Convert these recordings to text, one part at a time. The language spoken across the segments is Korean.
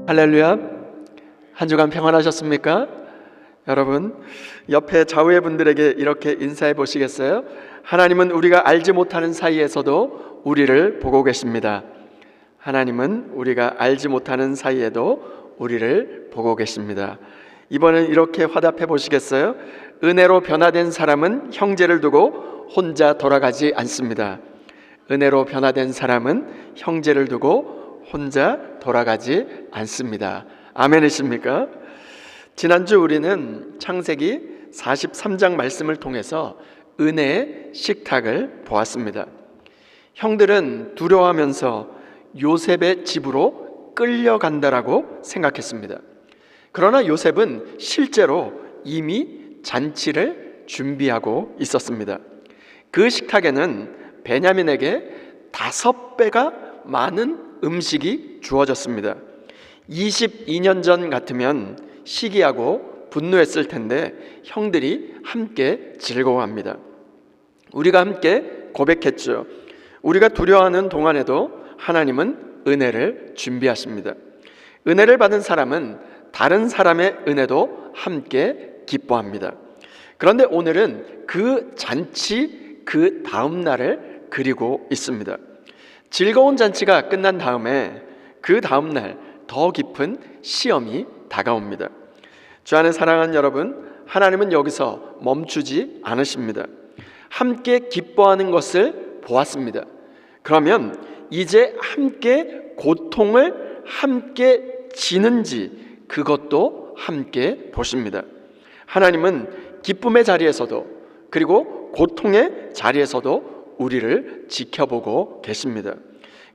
할렐루야. 한 주간 평안하셨습니까? 여러분, 옆에 좌우의 분들에게 이렇게 인사해 보시겠어요? 하나님은 우리가 알지 못하는 사이에서도 우리를 보고 계십니다. 하나님은 우리가 알지 못하는 사이에도 우리를 보고 계십니다. 이번엔 이렇게 화답해 보시겠어요? 은혜로 변화된 사람은 형제를 두고 혼자 돌아가지 않습니다. 은혜로 변화된 사람은 형제를 두고 혼자 돌아가지 않습니다. 아멘이십니까? 지난주 우리는 창세기 43장 말씀을 통해서 은혜의 식탁을 보았습니다. 형들은 두려워하면서 요셉의 집으로 끌려간다라고 생각했습니다. 그러나 요셉은 실제로 이미 잔치를 준비하고 있었습니다. 그 식탁에는 베냐민에게 5배가 많은 음식이 주어졌습니다. 22년 전 같으면 시기하고 분노했을 텐데 형들이 함께 즐거워합니다. 우리가 함께 고백했죠. 우리가 두려워하는 동안에도 하나님은 은혜를 준비하십니다. 은혜를 받은 사람은 다른 사람의 은혜도 함께 기뻐합니다. 그런데 오늘은 그 잔치 그 다음 날을 그리고 있습니다. 즐거운 잔치가 끝난 다음에 그 다음 날 더 깊은 시험이 다가옵니다. 주 안에 사랑하는 여러분, 하나님은 여기서 멈추지 않으십니다. 함께 기뻐하는 것을 보았습니다. 그러면 이제 함께 고통을 함께 지는지 그것도 함께 보십니다. 하나님은 기쁨의 자리에서도 그리고 고통의 자리에서도 우리를 지켜보고 계십니다.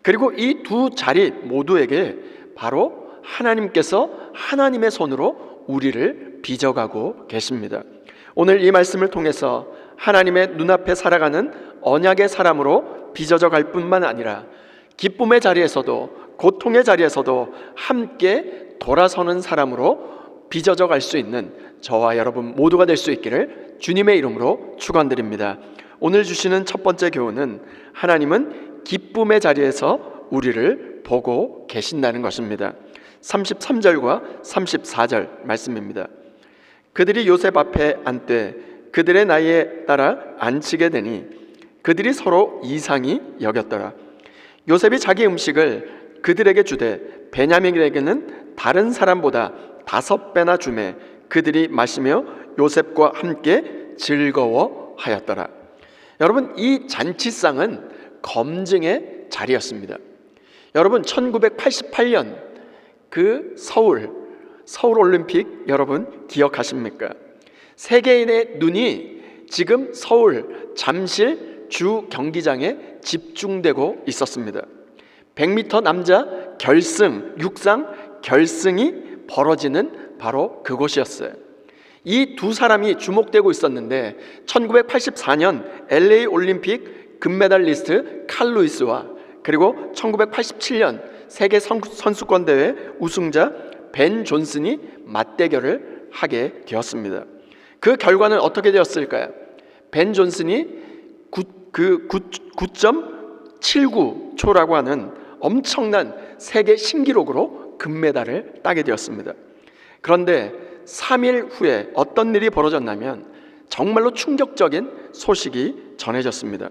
그리고 이 두 자리 모두에게 바로 하나님께서 하나님의 손으로 우리를 빚어가고 계십니다. 오늘 이 말씀을 통해서 하나님의 눈앞에 살아가는 언약의 사람으로 빚어져 갈 뿐만 아니라 기쁨의 자리에서도 고통의 자리에서도 함께 돌아서는 사람으로 빚어져 갈 수 있는 저와 여러분 모두가 될 수 있기를 주님의 이름으로 축원드립니다. 오늘 주시는 첫 번째 교훈은 하나님은 기쁨의 자리에서 우리를 보고 계신다는 것입니다. 33절과 34절 말씀입니다. 그들이 요셉 앞에 앉되 그들의 나이에 따라 앉히게 되니 그들이 서로 이상히 여겼더라. 요셉이 자기 음식을 그들에게 주되 베냐민에게는 다른 사람보다 5배나 주매 그들이 마시며 요셉과 함께 즐거워하였더라. 여러분, 이 잔치상은 검증의 자리였습니다. 여러분, 1988년 그 서울 올림픽 여러분 기억하십니까? 세계인의 눈이 지금 서울 잠실 주 경기장에 집중되고 있었습니다. 100m 남자 결승, 육상 결승이 벌어지는 바로 그곳이었어요. 이 두 사람이 주목되고 있었는데 1984년 LA 올림픽 금메달리스트 칼 루이스와 그리고 1987년 세계 선수권 대회 우승자 벤 존슨이 맞대결을 하게 되었습니다. 그 결과는 어떻게 되었을까요? 벤 존슨이 9.79초라고 하는 엄청난 세계 신기록으로 금메달을 따게 되었습니다. 그런데 3일 후에 어떤 일이 벌어졌냐면 정말로 충격적인 소식이 전해졌습니다.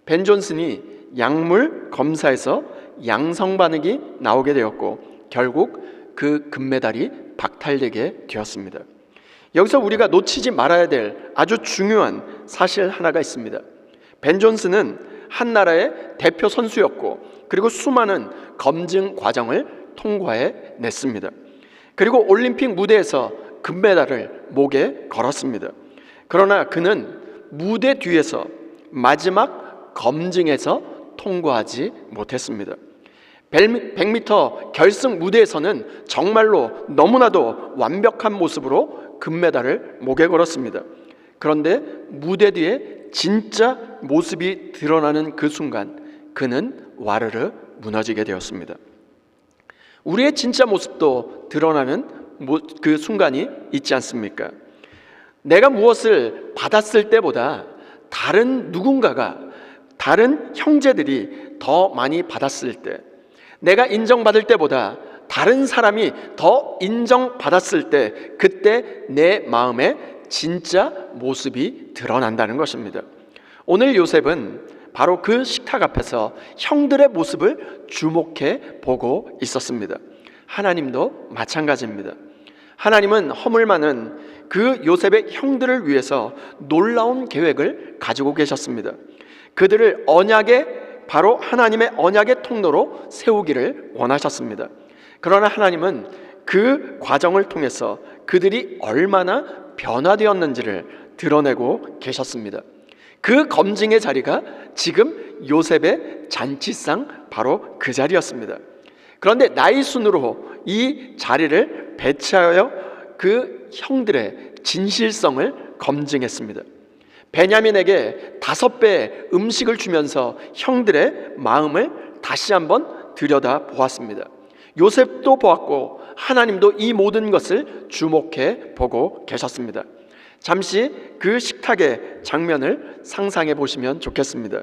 벤 존슨이 약물 검사에서 양성 반응이 나오게 되었고 결국 그 금메달이 박탈되게 되었습니다. 여기서 우리가 놓치지 말아야 될 아주 중요한 사실 하나가 있습니다. 벤 존슨은 한 나라의 대표 선수였고 그리고 수많은 검증 과정을 통과해 냈습니다. 그리고 올림픽 무대에서 금메달을 목에 걸었습니다. 그러나 그는 무대 뒤에서 마지막 검증에서 통과하지 못했습니다. 100m 결승 무대에서는 정말로 너무나도 완벽한 모습으로 금메달을 목에 걸었습니다. 그런데 무대 뒤에 진짜 모습이 드러나는 그 순간 그는 와르르 무너지게 되었습니다. 우리의 진짜 모습도 드러나는 그 순간이 있지 않습니까? 내가 무엇을 받았을 때보다 다른 누군가가, 다른 형제들이 더 많이 받았을 때, 내가 인정받을 때보다 다른 사람이 더 인정받았을 때 그때 내 마음의 진짜 모습이 드러난다는 것입니다. 오늘 요셉은 바로 그 식탁 앞에서 형들의 모습을 주목해 보고 있었습니다. 하나님도 마찬가지입니다. 하나님은 허물 많은 그 요셉의 형들을 위해서 놀라운 계획을 가지고 계셨습니다. 그들을 언약의, 바로 하나님의 언약의 통로로 세우기를 원하셨습니다. 그러나 하나님은 그 과정을 통해서 그들이 얼마나 변화되었는지를 드러내고 계셨습니다. 그 검증의 자리가 지금 요셉의 잔치상 바로 그 자리였습니다. 그런데 나이 순으로 이 자리를 배치하여 그 형들의 진실성을 검증했습니다. 베냐민에게 5배의 음식을 주면서 형들의 마음을 다시 한번 들여다 보았습니다. 요셉도 보았고 하나님도 이 모든 것을 주목해 보고 계셨습니다. 잠시 그 식탁의 장면을 상상해 보시면 좋겠습니다.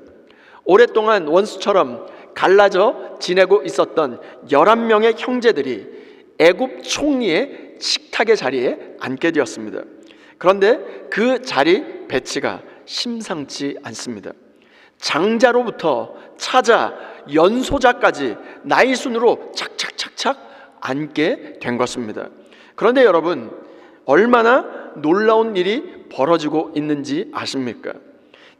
오랫동안 원수처럼 갈라져 지내고 있었던 11명의 형제들이 애굽 총리의 식탁의 자리에 앉게 되었습니다. 그런데 그 자리 배치가 심상치 않습니다. 장자로부터 차자, 연소자까지 나이 순으로 착착착착 앉게 된 것입니다. 그런데 여러분, 얼마나 놀라운 일이 벌어지고 있는지 아십니까?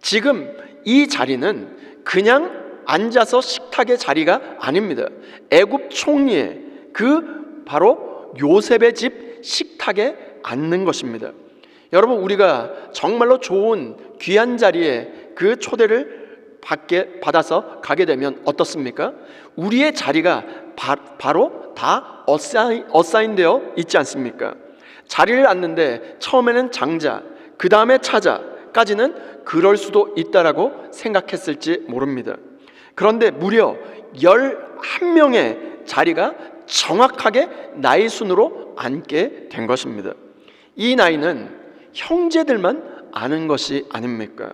지금 이 자리는 그냥 앉아서 식탁의 자리가 아닙니다. 애굽 총리의 그 바로 요셉의 집 식탁에 앉는 것입니다. 여러분, 우리가 정말로 좋은 귀한 자리에 그 초대를 받아서 가게 되면 어떻습니까? 우리의 자리가 바로 다 어사인되어 있지 않습니까? 자리를 앉는데 처음에는 장자, 그 다음에 차자까지는 그럴 수도 있다라고 생각했을지 모릅니다. 그런데 무려 11명의 자리가 정확하게 나이 순으로 앉게 된 것입니다. 이 나이는 형제들만 아는 것이 아닙니까?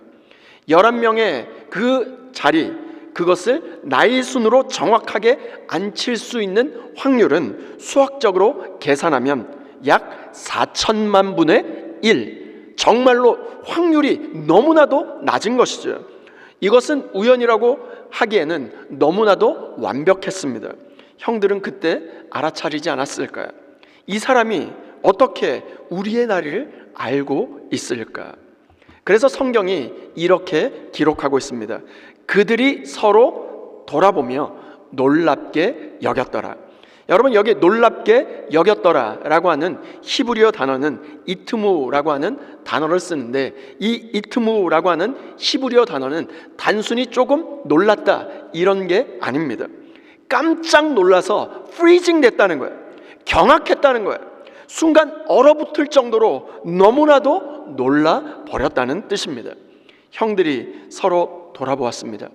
11명의 그 자리, 그것을 나이 순으로 정확하게 앉힐 수 있는 확률은 수학적으로 계산하면 약 4천만 분의 1, 정말로 확률이 너무나도 낮은 것이죠. 이것은 우연이라고 하기에는 너무나도 완벽했습니다. 형들은 그때 알아차리지 않았을까요? 이 사람이 어떻게 우리의 나이를 알고 있을까? 그래서 성경이 이렇게 기록하고 있습니다. 그들이 서로 돌아보며 놀랍게 여겼더라. 여러분, 여기 놀랍게 여겼더라라고 하는 히브리어 단어는 이트무라고 하는 단어를 쓰는데, 이 이트무라고 하는 히브리어 단어는 단순히 조금 놀랐다 이런 게 아닙니다. 깜짝 놀라서 프리징 됐다는 거예요. 경악했다는 거예요. 순간 얼어붙을 정도로 너무나도 놀라 버렸다는 뜻입니다. 형들이 서로 돌아보았습니다.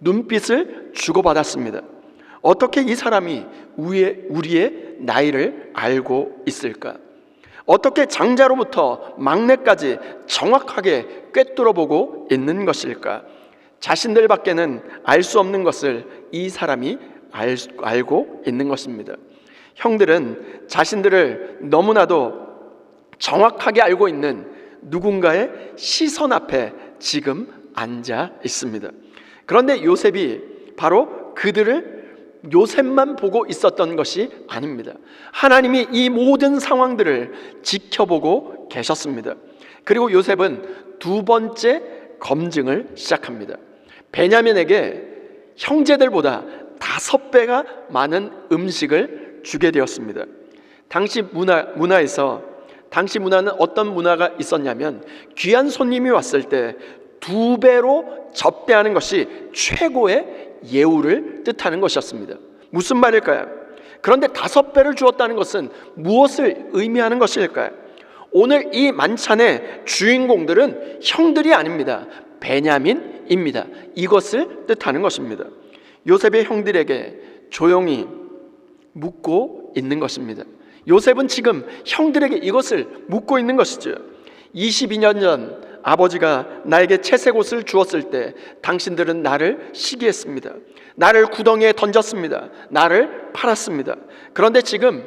눈빛을 주고받았습니다. 어떻게 이 사람이 우리의 나이를 알고 있을까? 어떻게 장자로부터 막내까지 정확하게 꿰뚫어보고 있는 것일까? 자신들밖에는 알 수 없는 것을 이 사람이 알고 있는 것입니다. 형들은 자신들을 너무나도 정확하게 알고 있는 누군가의 시선 앞에 지금 앉아 있습니다. 그런데 요셉이 바로 그들을 요셉만 보고 있었던 것이 아닙니다. 하나님이 이 모든 상황들을 지켜보고 계셨습니다. 그리고 요셉은 두 번째 검증을 시작합니다. 베냐민에게 형제들보다 5배가 많은 음식을 주게 되었습니다. 당시 문화는 어떤 문화가 있었냐면, 귀한 손님이 왔을 때 2배로 접대하는 것이 최고의 예우를 뜻하는 것이었습니다. 무슨 말일까요? 그런데 5배를 주었다는 것은 무엇을 의미하는 것일까요? 오늘 이 만찬의 주인공들은 형들이 아닙니다. 베냐민입니다. 이것을 뜻하는 것입니다. 요셉의 형들에게 조용히 묻고 있는 것입니다. 요셉은 지금 형들에게 이것을 묻고 있는 것이죠. 22년 전 아버지가 나에게 채색 옷을 주었을 때 당신들은 나를 시기했습니다. 나를 구덩이에 던졌습니다. 나를 팔았습니다. 그런데 지금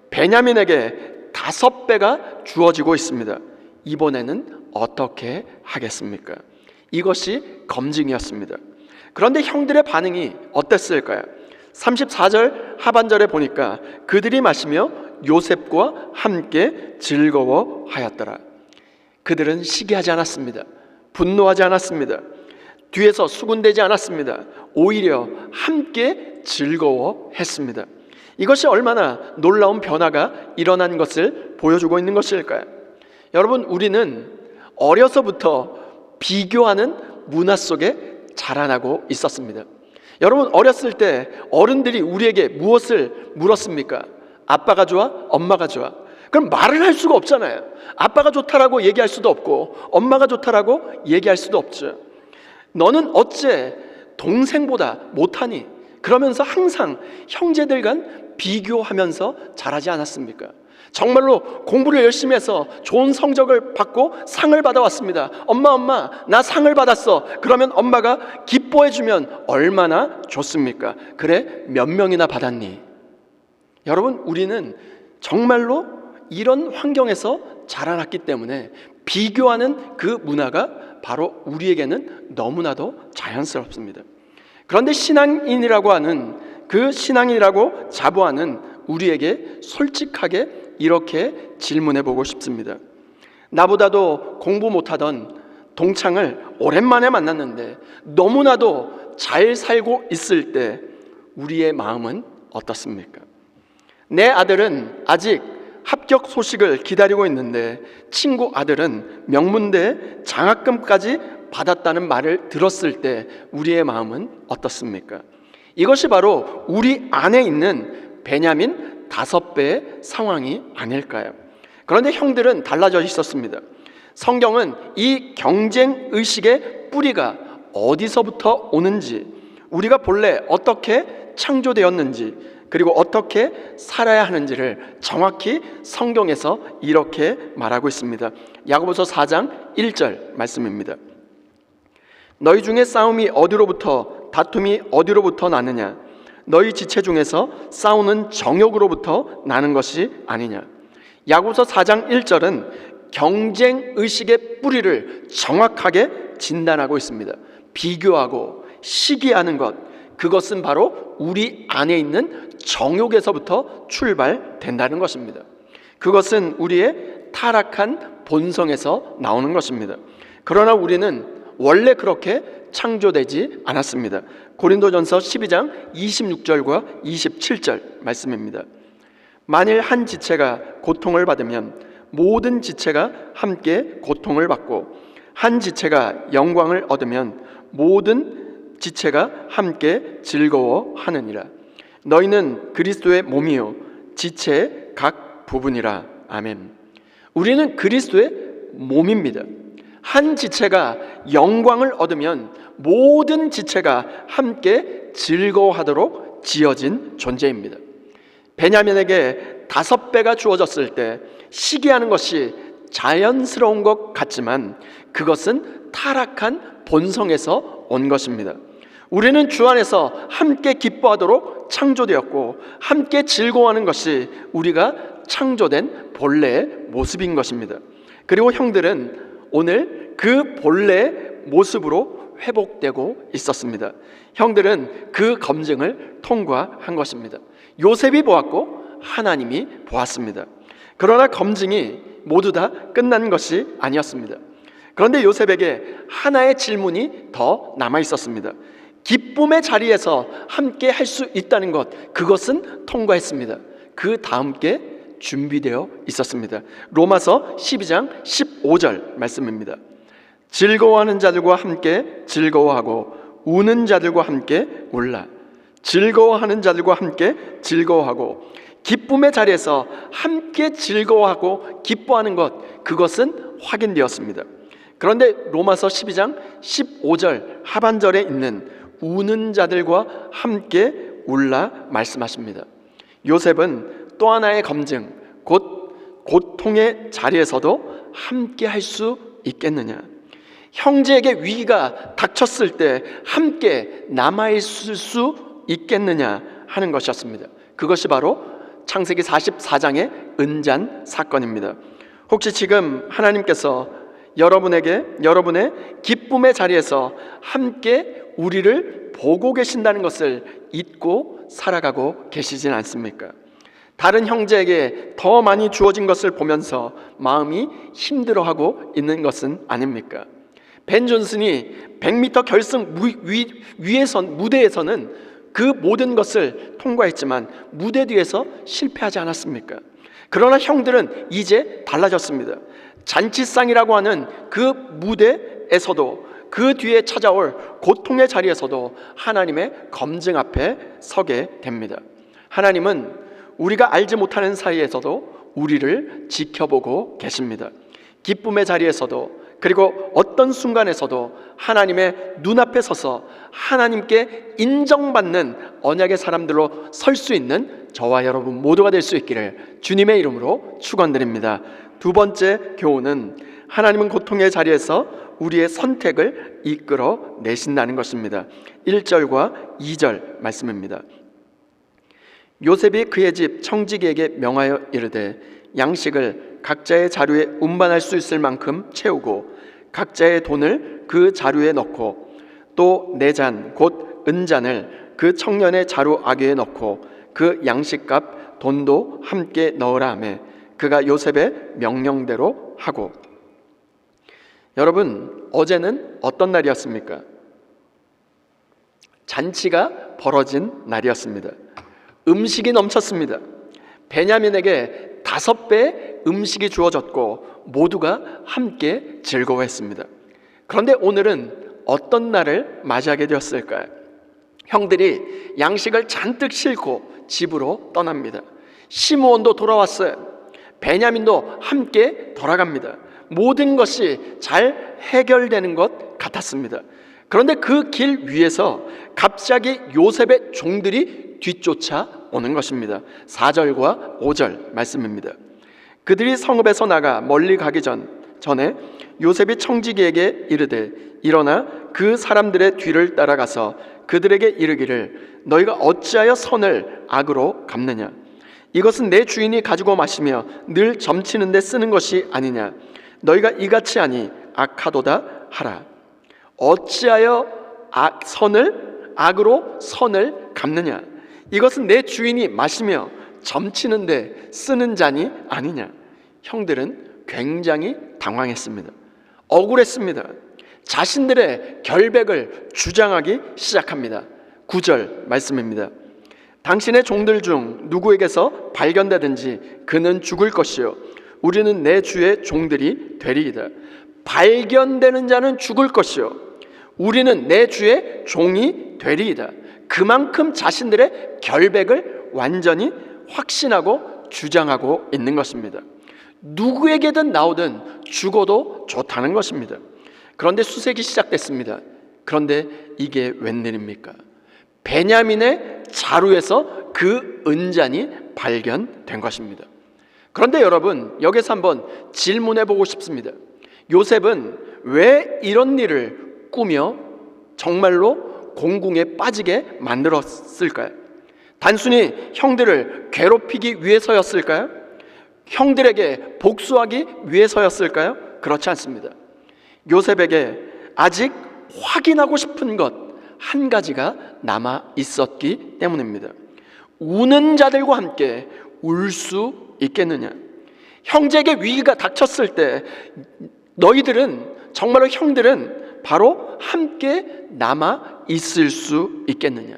베냐민에게 5배가 주어지고 있습니다. 이번에는 어떻게 하겠습니까? 이것이 검증이었습니다. 그런데 형들의 반응이 어땠을까요? 34절 하반절에 보니까 그들이 마시며 요셉과 함께 즐거워하였더라. 그들은 시기하지 않았습니다. 분노하지 않았습니다. 뒤에서 수군대지 않았습니다. 오히려 함께 즐거워했습니다. 이것이 얼마나 놀라운 변화가 일어난 것을 보여주고 있는 것일까요? 여러분, 우리는 어려서부터 비교하는 문화 속에 자라나고 있었습니다. 여러분, 어렸을 때 어른들이 우리에게 무엇을 물었습니까? 아빠가 좋아? 엄마가 좋아? 그럼 말을 할 수가 없잖아요. 아빠가 좋다라고 얘기할 수도 없고 엄마가 좋다라고 얘기할 수도 없죠. 너는 어째 동생보다 못하니? 그러면서 항상 형제들 간 비교하면서 자라지 않았습니까? 정말로 공부를 열심히 해서 좋은 성적을 받고 상을 받아왔습니다. 엄마, 나 상을 받았어. 그러면 엄마가 기뻐해주면 얼마나 좋습니까? 그래, 몇 명이나 받았니? 여러분, 우리는 정말로 이런 환경에서 자라났기 때문에 비교하는 그 문화가 바로 우리에게는 너무나도 자연스럽습니다. 그런데 신앙인이라고 하는, 그 신앙이라고 자부하는 우리에게 솔직하게 이렇게 질문해 보고 싶습니다. 나보다도 공부 못하던 동창을 오랜만에 만났는데 너무나도 잘 살고 있을 때 우리의 마음은 어떻습니까? 내 아들은 아직 합격 소식을 기다리고 있는데 친구 아들은 명문대 장학금까지 받았다는 말을 들었을 때 우리의 마음은 어떻습니까? 이것이 바로 우리 안에 있는 베냐민 5배의 상황이 아닐까요? 그런데 형들은 달라져 있었습니다. 성경은 이 경쟁의식의 뿌리가 어디서부터 오는지, 우리가 본래 어떻게 창조되었는지, 그리고 어떻게 살아야 하는지를 정확히 성경에서 이렇게 말하고 있습니다. 야고보서 4장 1절 말씀입니다. 너희 중에 싸움이 어디로부터, 다툼이 어디로부터 나느냐? 너희 지체 중에서 싸우는 정욕으로부터 나는 것이 아니냐? 야고보서 4장 1절은 경쟁의식의 뿌리를 정확하게 진단하고 있습니다. 비교하고 시기하는 것, 그것은 바로 우리 안에 있는 정욕에서부터 출발된다는 것입니다. 그것은 우리의 타락한 본성에서 나오는 것입니다. 그러나 우리는 원래 그렇게 창조되지 않았습니다. 고린도전서 12장 26절과 27절 말씀입니다. 만일 한 지체가 고통을 받으면 모든 지체가 함께 고통을 받고, 한 지체가 영광을 얻으면 모든 지체가 함께 즐거워하느니라. 너희는 그리스도의 몸이요 지체의 각 부분이라. 아멘. 우리는 그리스도의 몸입니다. 한 지체가 영광을 얻으면 모든 지체가 함께 즐거워하도록 지어진 존재입니다. 베냐민에게 5배가 주어졌을 때 시기하는 것이 자연스러운 것 같지만 그것은 타락한 본성에서 온 것입니다. 우리는 주 안에서 함께 기뻐하도록 창조되었고 함께 즐거워하는 것이 우리가 창조된 본래의 모습인 것입니다. 그리고 형들은 오늘 그 본래의 모습으로 회복되고 있었습니다. 형들은 그 검증을 통과한 것입니다. 요셉이 보았고 하나님이 보았습니다. 그러나 검증이 모두 다 끝난 것이 아니었습니다. 그런데 요셉에게 하나의 질문이 더 남아 있었습니다. 기쁨의 자리에서 함께 할 수 있다는 것, 그것은 통과했습니다. 그 다음 게 준비되어 있었습니다. 로마서 12장 15절 말씀입니다. 즐거워하는 자들과 함께 즐거워하고 우는 자들과 함께 울라. 즐거워하는 자들과 함께 즐거워하고, 기쁨의 자리에서 함께 즐거워하고 기뻐하는 것, 그것은 확인되었습니다. 그런데 로마서 12장 15절 하반절에 있는 우는 자들과 함께 울라 말씀하십니다. 요셉은 또 하나의 검증, 곧 고통의 자리에서도 함께 할 수 있겠느냐, 형제에게 위기가 닥쳤을 때 함께 남아있을 수 있겠느냐 하는 것이었습니다. 그것이 바로 창세기 44장의 은잔 사건입니다. 혹시 지금 하나님께서 여러분의 기쁨의 자리에서 함께 우리를 보고 계신다는 것을 잊고 살아가고 계시진 않습니까? 다른 형제에게 더 많이 주어진 것을 보면서 마음이 힘들어하고 있는 것은 아닙니까? 벤 존슨이 100m 결승 무대에서는 그 모든 것을 통과했지만 무대 뒤에서 실패하지 않았습니까? 그러나 형들은 이제 달라졌습니다. 잔치상이라고 하는 그 무대에서도, 그 뒤에 찾아올 고통의 자리에서도 하나님의 검증 앞에 서게 됩니다. 하나님은 우리가 알지 못하는 사이에서도 우리를 지켜보고 계십니다. 기쁨의 자리에서도, 그리고 어떤 순간에서도 하나님의 눈앞에 서서 하나님께 인정받는 언약의 사람들로 설 수 있는 저와 여러분 모두가 될 수 있기를 주님의 이름으로 축원드립니다. 두 번째 교훈은 하나님은 고통의 자리에서 우리의 선택을 이끌어 내신다는 것입니다. 1절과 2절 말씀입니다. 요셉이 그의 집 청지기에게 명하여 이르되 양식을 각자의 자루에 운반할 수 있을 만큼 채우고 각자의 돈을 그 자루에 넣고 또 내 잔 곧 은잔을 그 청년의 자루 아귀에 넣고 그 양식값 돈도 함께 넣으라 하매 그가 요셉의 명령대로 하고. 여러분, 어제는 어떤 날이었습니까? 잔치가 벌어진 날이었습니다. 음식이 넘쳤습니다. 베냐민에게 5배 음식이 주어졌고 모두가 함께 즐거워했습니다. 그런데 오늘은 어떤 날을 맞이하게 되었을까요? 형들이 양식을 잔뜩 싣고 집으로 떠납니다. 시므온도 돌아왔어요. 베냐민도 함께 돌아갑니다. 모든 것이 잘 해결되는 것 같았습니다. 그런데 그 길 위에서 갑자기 요셉의 종들이 뒤쫓아 오는 것입니다. 4절과 5절 말씀입니다. 그들이 성읍에서 나가 멀리 가기 전에 요셉이 청지기에게 이르되 일어나 그 사람들의 뒤를 따라가서 그들에게 이르기를 너희가 어찌하여 선을 악으로 갚느냐? 이것은 내 주인이 가지고 마시며 늘 점치는 데 쓰는 것이 아니냐? 너희가 이같이 하니 악하도다 하라. 어찌하여 악으로 선을 갚느냐? 이것은 내 주인이 마시며 점치는 데 쓰는 잔이 아니냐? 형들은 굉장히 당황했습니다. 억울했습니다. 자신들의 결백을 주장하기 시작합니다. 9절 말씀입니다. 당신의 종들 중 누구에게서 발견되든지 그는 죽을 것이요 우리는 내 주의 종들이 되리이다. 발견되는 자는 죽을 것이요 우리는 내 주의 종이 되리이다. 그만큼 자신들의 결백을 완전히 확신하고 주장하고 있는 것입니다. 누구에게든 나오든 죽어도 좋다는 것입니다. 그런데 수색이 시작됐습니다. 그런데 이게 웬일입니까? 베냐민의 자루에서 그 은잔이 발견된 것입니다. 그런데 여러분, 여기서 한번 질문해 보고 싶습니다. 요셉은 왜 이런 일을 꾸며 정말로 공궁에 빠지게 만들었을까요? 단순히 형들을 괴롭히기 위해서였을까요? 형들에게 복수하기 위해서였을까요? 그렇지 않습니다. 요셉에게 아직 확인하고 싶은 것 한 가지가 남아 있었기 때문입니다. 우는 자들과 함께 울 수 있겠느냐? 형제에게 위기가 닥쳤을 때 너희들은, 정말로 형들은 바로 함께 남아 있을 수 있겠느냐?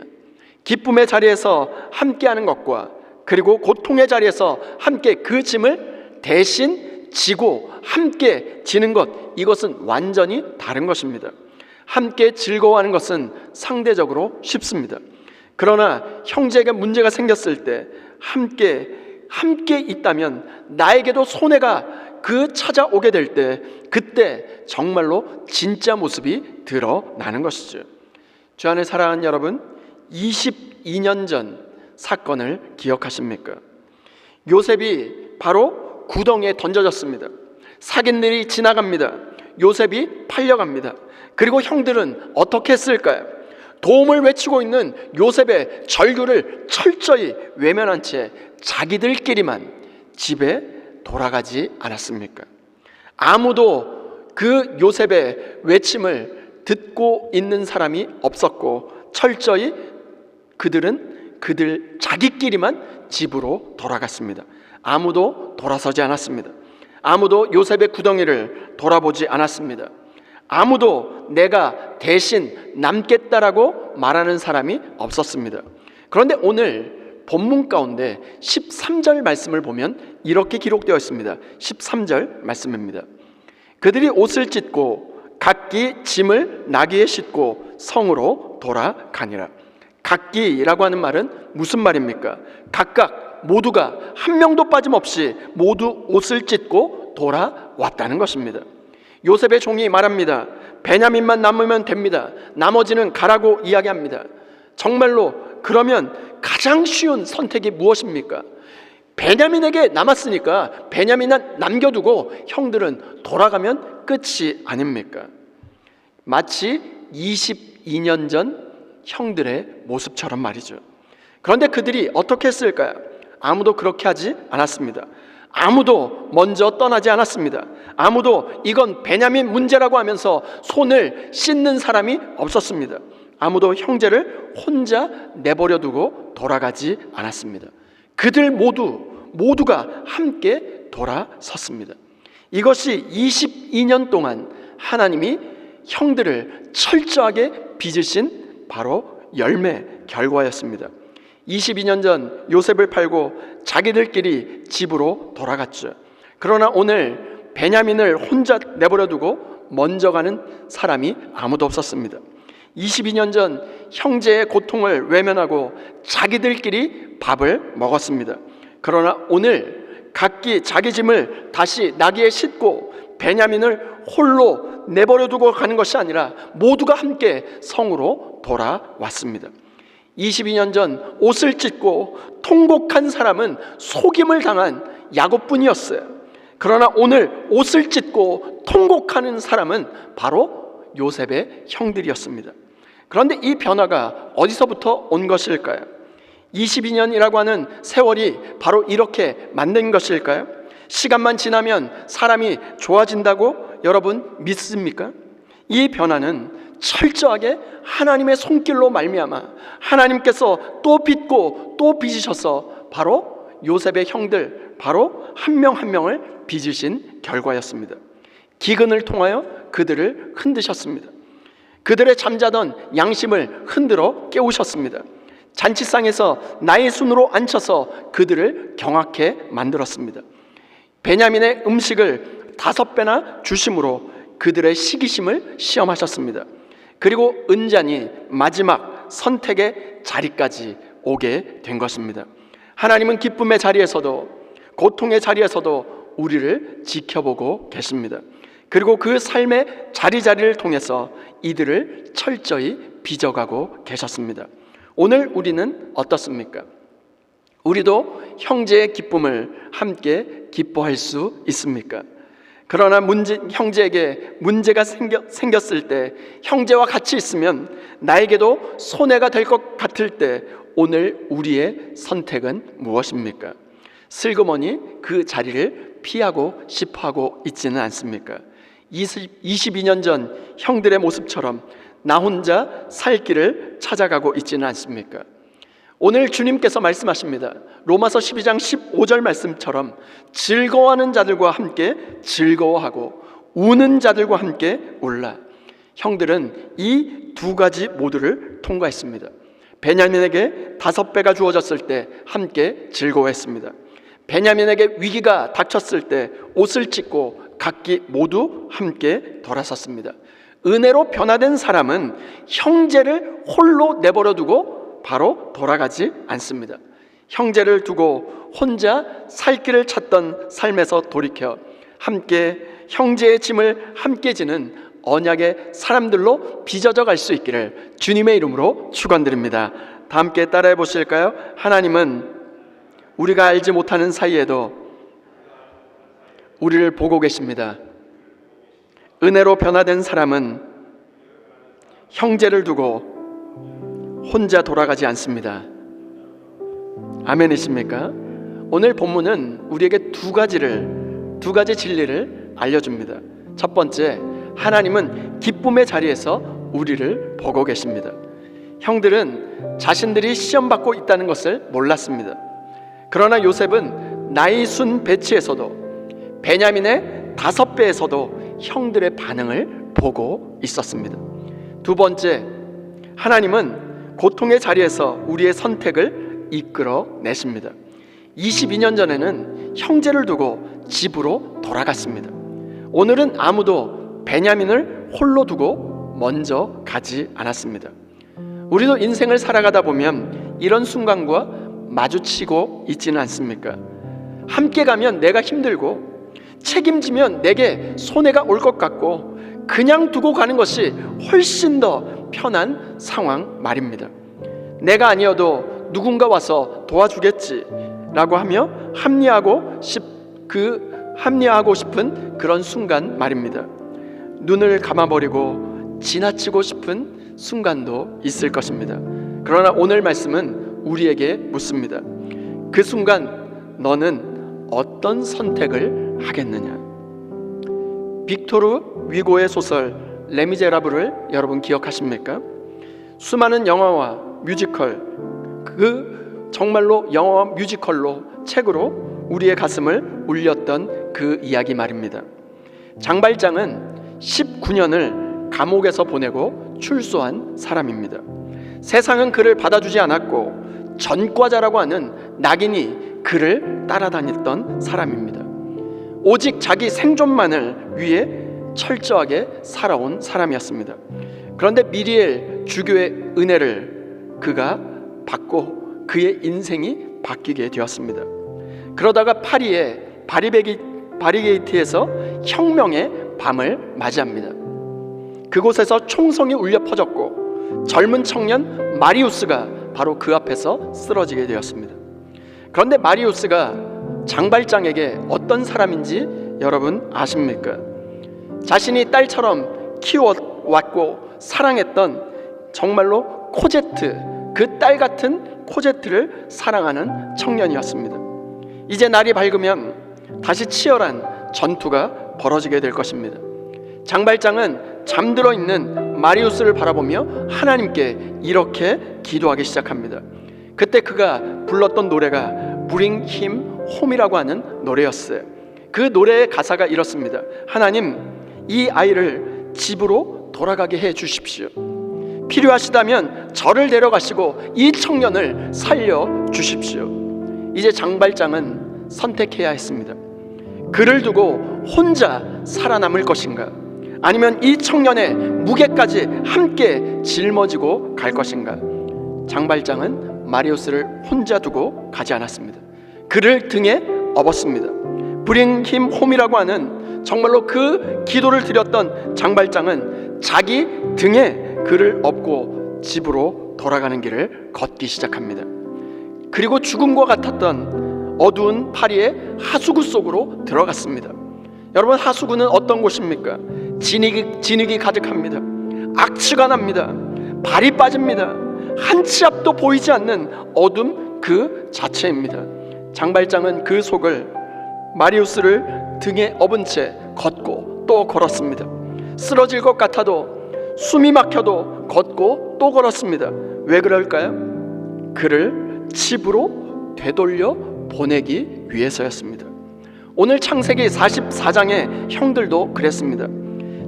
기쁨의 자리에서 함께하는 것과 그리고 고통의 자리에서 함께 그 짐을 대신 지고 함께 지는 것, 이것은 완전히 다른 것입니다. 함께 즐거워하는 것은 상대적으로 쉽습니다. 그러나 형제에게 문제가 생겼을 때 함께 있다면 나에게도 손해가 찾아오게 될 때 그때 정말로 진짜 모습이 드러나는 것이죠. 주 안에 사랑하는 여러분, 22년 전 사건을 기억하십니까? 요셉이 바로 구덩이에 던져졌습니다. 사귑들이 지나갑니다. 요셉이 팔려갑니다. 그리고 형들은 어떻게 했을까요? 도움을 외치고 있는 요셉의 절규를 철저히 외면한 채 자기들끼리만 집에 돌아가지 않았습니까? 아무도 그 요셉의 외침을 듣고 있는 사람이 없었고 철저히 그들은 자기끼리만 집으로 돌아갔습니다. 아무도 돌아서지 않았습니다. 아무도 요셉의 구덩이를 돌아보지 않았습니다. 아무도 내가 대신 남겠다라고 말하는 사람이 없었습니다. 그런데 오늘 본문 가운데 13절 말씀을 보면 이렇게 기록되어 있습니다. 13절 말씀입니다. 그들이 옷을 찢고 각기 짐을 나귀에 싣고 성으로 돌아가니라. 각기라고 하는 말은 무슨 말입니까? 각각 모두가 한 명도 빠짐없이 모두 옷을 찢고 돌아왔다는 것입니다. 요셉의 종이 말합니다. 베냐민만 남으면 됩니다. 나머지는 가라고 이야기합니다. 정말로 그러면 가장 쉬운 선택이 무엇입니까? 베냐민에게 남았으니까 베냐민은 남겨두고 형들은 돌아가면 끝이 아닙니까? 마치 22년 전 형들의 모습처럼 말이죠. 그런데 그들이 어떻게 했을까요? 아무도 그렇게 하지 않았습니다. 아무도 먼저 떠나지 않았습니다. 아무도 이건 베냐민 문제라고 하면서 손을 씻는 사람이 없었습니다. 아무도 형제를 혼자 내버려 두고 돌아가지 않았습니다. 그들 모두가 함께 돌아섰습니다. 이것이 22년 동안 하나님이 형들을 철저하게 빚으신 바로 열매 결과였습니다. 22년 전 요셉을 팔고 자기들끼리 집으로 돌아갔죠. 그러나 오늘 베냐민을 혼자 내버려 두고 먼저 가는 사람이 아무도 없었습니다. 22년 전 형제의 고통을 외면하고 자기들끼리 밥을 먹었습니다. 그러나 오늘 각기 자기 짐을 다시 나귀에 싣고 베냐민을 홀로 내버려 두고 가는 것이 아니라 모두가 함께 성으로 돌아왔습니다. 22년 전 옷을 찢고 통곡한 사람은 속임을 당한 야곱뿐이었어요. 그러나 오늘 옷을 찢고 통곡하는 사람은 바로 요셉의 형들이었습니다. 그런데 이 변화가 어디서부터 온 것일까요? 22년이라고 하는 세월이 바로 이렇게 만든 것일까요? 시간만 지나면 사람이 좋아진다고 여러분 믿습니까? 이 변화는 철저하게 하나님의 손길로 말미암아 하나님께서 또 빚고 또 빚으셔서 바로 요셉의 형들, 바로 한 명 한 명을 빚으신 결과였습니다. 기근을 통하여 그들을 흔드셨습니다. 그들의 잠자던 양심을 흔들어 깨우셨습니다. 잔치상에서 나의 순으로 앉혀서 그들을 경악해 만들었습니다. 베냐민의 음식을 5배나 주심으로 그들의 시기심을 시험하셨습니다. 그리고 은잔히 마지막 선택의 자리까지 오게 된 것입니다. 하나님은 기쁨의 자리에서도 고통의 자리에서도 우리를 지켜보고 계십니다. 그리고 그 삶의 자리자리를 통해서 이들을 철저히 빚어가고 계셨습니다. 오늘 우리는 어떻습니까? 우리도 형제의 기쁨을 함께 기뻐할 수 있습니까? 그러나 형제에게 문제가 생겼을 때 형제와 같이 있으면 나에게도 손해가 될 것 같을 때 오늘 우리의 선택은 무엇입니까? 슬그머니 그 자리를 피하고 싶어하고 있지는 않습니까? 22년 전 형들의 모습처럼 나 혼자 살 길을 찾아가고 있지는 않습니까? 오늘 주님께서 말씀하십니다. 로마서 12장 15절 말씀처럼 즐거워하는 자들과 함께 즐거워하고 우는 자들과 함께 울라. 형들은 이 두 가지 모두를 통과했습니다. 베냐민에게 5배가 주어졌을 때 함께 즐거워했습니다. 베냐민에게 위기가 닥쳤을 때 옷을 찢고 각기 모두 함께 돌아섰습니다. 은혜로 변화된 사람은 형제를 홀로 내버려 두고 바로 돌아가지 않습니다. 형제를 두고 혼자 살 길을 찾던 삶에서 돌이켜 함께 형제의 짐을 함께 지는 언약의 사람들로 빚어져 갈 수 있기를 주님의 이름으로 축원드립니다. 다 함께 따라해 보실까요? 하나님은 우리가 알지 못하는 사이에도 우리를 보고 계십니다. 은혜로 변화된 사람은 형제를 두고 혼자 돌아가지 않습니다. 아멘이십니까? 오늘 본문은 우리에게 두 가지 진리를 알려줍니다. 첫 번째, 하나님은 기쁨의 자리에서 우리를 보고 계십니다. 형들은 자신들이 시험받고 있다는 것을 몰랐습니다. 그러나 요셉은 나이 순 배치에서도 베냐민의 5배에서도 형들의 반응을 보고 있었습니다. 두 번째, 하나님은 고통의 자리에서 우리의 선택을 이끌어 내십니다. 22년 전에는 형제를 두고 집으로 돌아갔습니다. 오늘은 아무도 베냐민을 홀로 두고 먼저 가지 않았습니다. 우리도 인생을 살아가다 보면 이런 순간과 마주치고 있지는 않습니까? 함께 가면 내가 힘들고 책임지면 내게 손해가 올 것 같고 그냥 두고 가는 것이 훨씬 더 편한 상황 말입니다. 내가 아니어도 누군가 와서 도와주겠지 라고 하며 합리하고 싶은 그런 순간 말입니다. 눈을 감아버리고 지나치고 싶은 순간도 있을 것입니다. 그러나 오늘 말씀은 우리에게 묻습니다. 그 순간 너는 어떤 선택을 하겠느냐? 빅토르 위고의 소설 레미제라블을 여러분 기억하십니까? 수많은 영화와 뮤지컬, 정말로 영화와 뮤지컬로 책으로 우리의 가슴을 울렸던 그 이야기 말입니다. 장발장은 19년을 감옥에서 보내고 출소한 사람입니다. 세상은 그를 받아주지 않았고 전과자라고 하는 낙인이 그를 따라다녔던 사람입니다. 오직 자기 생존만을 위해 철저하게 살아온 사람이었습니다. 그런데 미리엘 주교의 은혜를 그가 받고 그의 인생이 바뀌게 되었습니다. 그러다가 파리의 바리게이트에서 혁명의 밤을 맞이합니다. 그곳에서 총성이 울려 퍼졌고 젊은 청년 마리우스가 바로 그 앞에서 쓰러지게 되었습니다. 그런데 마리우스가 장발장에게 어떤 사람인지 여러분 아십니까? 자신이 딸처럼 키워왔고 사랑했던 정말로 코제트, 그 딸 같은 코제트를 사랑하는 청년이었습니다. 이제 날이 밝으면 다시 치열한 전투가 벌어지게 될 것입니다. 장발장은 잠들어 있는 마리우스를 바라보며 하나님께 이렇게 기도하기 시작합니다. 그때 그가 불렀던 노래가 Bring Him Home이라고 하는 노래였어요. 그 노래의 가사가 이렇습니다. 하나님, 이 아이를 집으로 돌아가게 해 주십시오. 필요하시다면 저를 데려가시고 이 청년을 살려 주십시오. 이제 장발장은 선택해야 했습니다. 그를 두고 혼자 살아남을 것인가, 아니면 이 청년의 무게까지 함께 짊어지고 갈 것인가. 장발장은 마리우스를 혼자 두고 가지 않았습니다. 그를 등에 업었습니다. Bring him home이라고 하는 정말로 그 기도를 드렸던 장발장은 자기 등에 그를 업고 집으로 돌아가는 길을 걷기 시작합니다. 그리고 죽음과 같았던 어두운 파리의 하수구 속으로 들어갔습니다. 여러분, 하수구는 어떤 곳입니까? 진흙이 가득합니다. 악취가 납니다. 발이 빠집니다. 한 치 앞도 보이지 않는 어둠 그 자체입니다. 장발장은 그 속을 마리우스를 등에 업은 채 걷고 또 걸었습니다. 쓰러질 것 같아도 숨이 막혀도 걷고 또 걸었습니다. 왜 그럴까요? 그를 집으로 되돌려 보내기 위해서였습니다. 오늘 창세기 44장의 형들도 그랬습니다.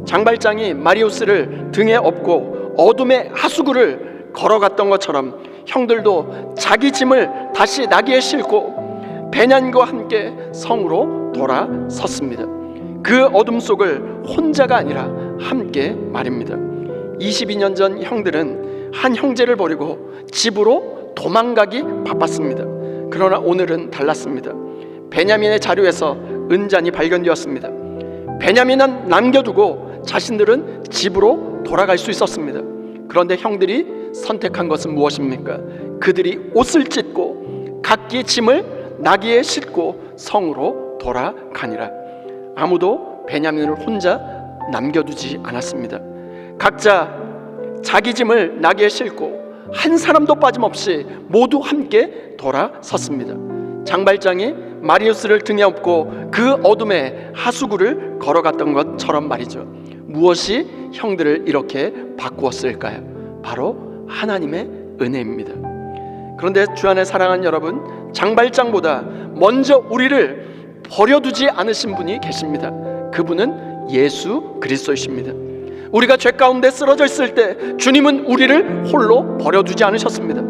장발장이 마리우스를 등에 업고 어둠의 하수구를 걸어갔던 것처럼 형들도 자기 짐을 다시 나귀에 싣고 베냐민과 함께 성으로 돌아섰습니다. 그 어둠 속을 혼자가 아니라 함께 말입니다. 22년 전 형들은 한 형제를 버리고 집으로 도망가기 바빴습니다. 그러나 오늘은 달랐습니다. 베냐민의 자료에서 은잔이 발견되었습니다. 베냐민은 남겨두고 자신들은 집으로 돌아갈 수 있었습니다. 그런데 형들이 선택한 것은 무엇입니까? 그들이 옷을 찢고 각기 짐을 나귀에 싣고 성으로 돌아가니라. 아무도 베냐민을 혼자 남겨두지 않았습니다. 각자 자기 짐을 나귀에 싣고 한 사람도 빠짐없이 모두 함께 돌아섰습니다. 장발장이 마리우스를 등에 업고 그 어둠의 하수구를 걸어갔던 것처럼 말이죠. 무엇이 형들을 이렇게 바꾸었을까요? 바로 하나님의 은혜입니다. 그런데 주 안에 사랑하는 여러분, 장발장보다 먼저 우리를 버려두지 않으신 분이 계십니다. 그분은 예수 그리스도이십니다. 우리가 죄 가운데 쓰러져 있을 때 주님은 우리를 홀로 버려두지 않으셨습니다.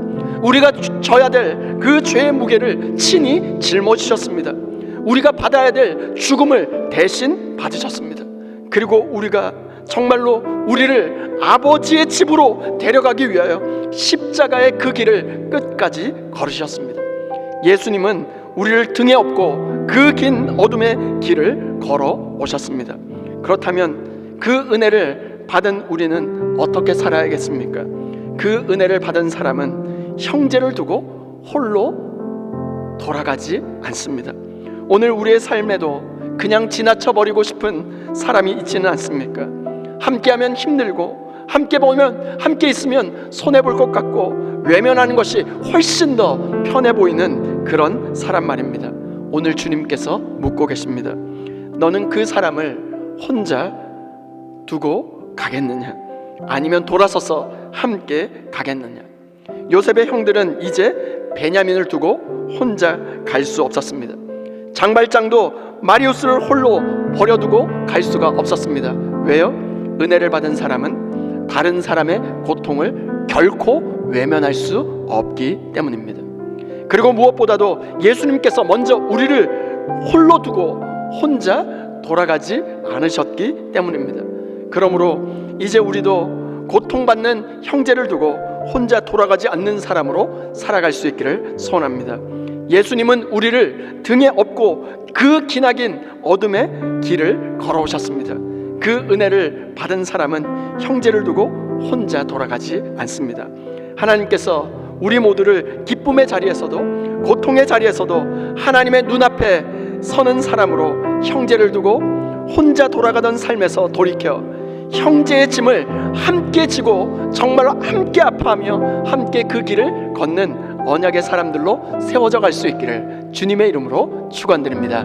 우리가 져야 될 그 죄의 무게를 친히 짊어지셨습니다. 우리가 받아야 될 죽음을 대신 받으셨습니다. 그리고 우리가 정말로 우리를 아버지의 집으로 데려가기 위하여 십자가의 그 길을 끝까지 걸으셨습니다. 예수님은 우리를 등에 업고 그 긴 어둠의 길을 걸어 오셨습니다. 그렇다면 그 은혜를 받은 우리는 어떻게 살아야겠습니까? 그 은혜를 받은 사람은 형제를 두고 홀로 돌아가지 않습니다. 오늘 우리의 삶에도 그냥 지나쳐버리고 싶은 사람이 있지는 않습니까? 함께하면 힘들고 함께 있으면 손해볼 것 같고 외면하는 것이 훨씬 더 편해 보이는 그런 사람 말입니다. 오늘 주님께서 묻고 계십니다. 너는 그 사람을 혼자 두고 가겠느냐? 아니면 돌아서서 함께 가겠느냐? 요셉의 형들은 이제 베냐민을 두고 혼자 갈 수 없었습니다. 장발장도 마리우스를 홀로 버려두고 갈 수가 없었습니다. 왜요? 은혜를 받은 사람은 다른 사람의 고통을 결코 외면할 수 없기 때문입니다. 그리고 무엇보다도 예수님께서 먼저 우리를 홀로 두고 혼자 돌아가지 않으셨기 때문입니다. 그러므로 이제 우리도 고통받는 형제를 두고 혼자 돌아가지 않는 사람으로 살아갈 수 있기를 소원합니다. 예수님은 우리를 등에 업고 그 기나긴 어둠의 길을 걸어오셨습니다. 그 은혜를 받은 사람은 형제를 두고 혼자 돌아가지 않습니다. 하나님께서 우리 모두를 기쁨의 자리에서도 고통의 자리에서도 하나님의 눈앞에 서는 사람으로 형제를 두고 혼자 돌아가던 삶에서 돌이켜 형제의 짐을 함께 지고 정말로 함께 아파하며 함께 그 길을 걷는 언약의 사람들로 세워져 갈 수 있기를 주님의 이름으로 축원드립니다.